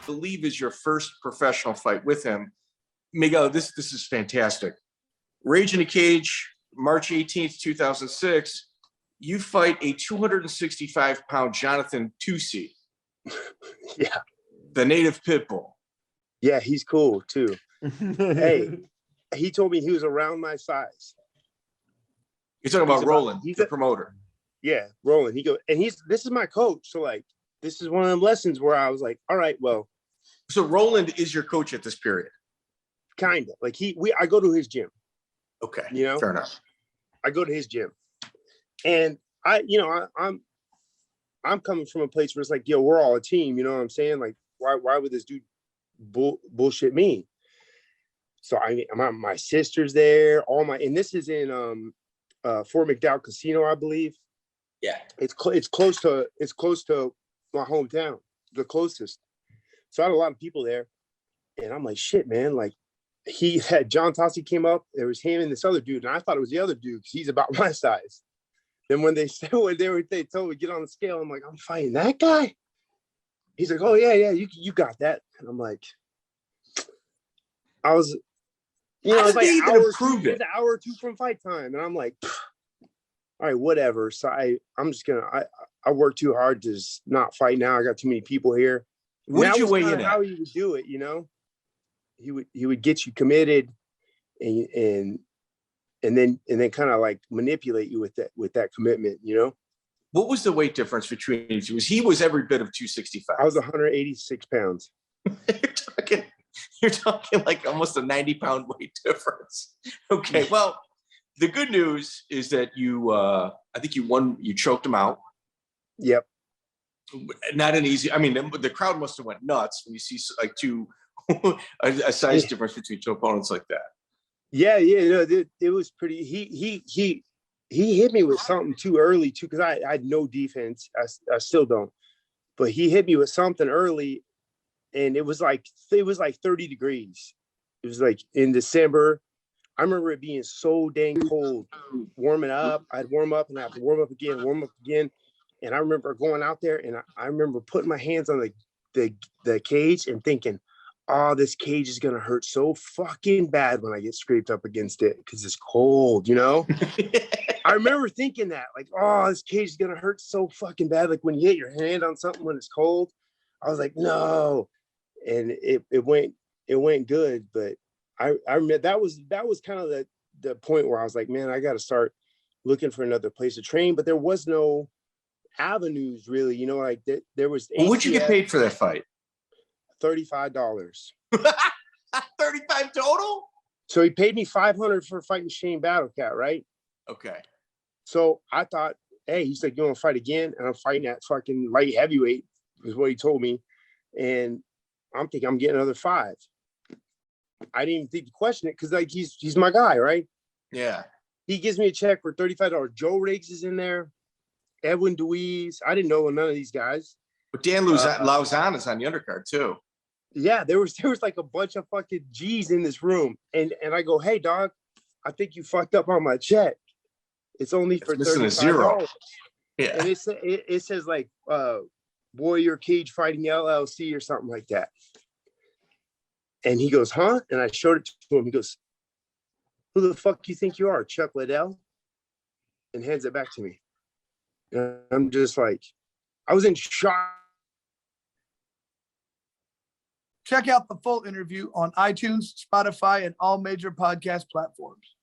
believe is your first professional fight with him. Miguel, this is fantastic. Rage in a Cage, March 18th, 2006. You fight a 265-pound Jonathan Tusi. Yeah. The native pit bull. Yeah, he's cool too. Hey, he told me he was around my size. You're talking about Roland, the promoter. Yeah, Roland. This is my coach. So like, this is one of them lessons where I was like, all right, well. So Roland is your coach at this period? Kind of. Like I go to his gym. Okay. Fair enough. I go to his gym. And I'm coming from a place where it's like, yo, we're all a team. You know what I'm saying? Like, why would this dude bullshit me? So my sister's there, and this is in Fort McDowell Casino, I believe. Yeah. It's close to my hometown, the closest. So I had a lot of people there, and I'm like, shit, man. Like, he had John Tossi came up. There was him and this other dude, and I thought it was the other dude because he's about my size. Then when they told me get on the scale, I'm like, I'm fighting that guy. He's like, oh yeah, you got that. And I'm like, I was, it's like an hour or two from fight time, and I'm like, all right, whatever. So I'm just gonna I work too hard to just not fight now. I got too many people here. What did you weigh in at? How he would do it, he would get you committed, and then kind of like manipulate you with that commitment, What was the weight difference between you two? He was every bit of 265. I was 186 pounds. You're talking like almost a 90-pound weight difference. Okay, well, the good news is that I think you won. You choked him out. Yep. Not an easy. I mean, the crowd must have went nuts when you see like a size difference between two opponents like that. Yeah, it was pretty. He hit me with something too early too, because I had no defense. I still don't, but he hit me with something early, and it was like 30 degrees. It was like in December. I remember it being so dang cold. Warming up, I'd warm up and I have to warm up again. And I remember going out there, and I remember putting my hands on the cage and thinking, oh, this cage is gonna hurt so fucking bad when I get scraped up against it because it's cold, I remember thinking that, like, oh, this cage is gonna hurt so fucking bad. Like when you hit your hand on something when it's cold. I was like, no. And it went good, but I remember that was kind of the point where I was like, man, I gotta start looking for another place to train. But there was no avenues really, like there was. Well, what'd you get paid for that fight? $35. 35 total? So he paid me $500 for fighting Shane Battlecat, right? Okay. So I thought, hey, he's like, you want to fight again? And I'm fighting at fucking light heavyweight, is what he told me. And I'm thinking I'm getting another $5. I didn't even think to question it because like he's my guy, right? Yeah. He gives me a check for $35. Joe Riggs is in there. Edwin Deweese. I didn't know none of these guys. But Dan Lauzon is on the undercard too. Yeah, there was like a bunch of fucking G's in this room. And I go, hey dog, I think you fucked up on my check. It's only for $35. A zero. Yeah. And it says like Warrior Cage Fighting LLC or something like that. And he goes, huh? And I showed it to him. He goes, who the fuck do you think you are, Chuck Liddell? And hands it back to me. And I'm just like, I was in shock. Check out the full interview on iTunes, Spotify, and all major podcast platforms.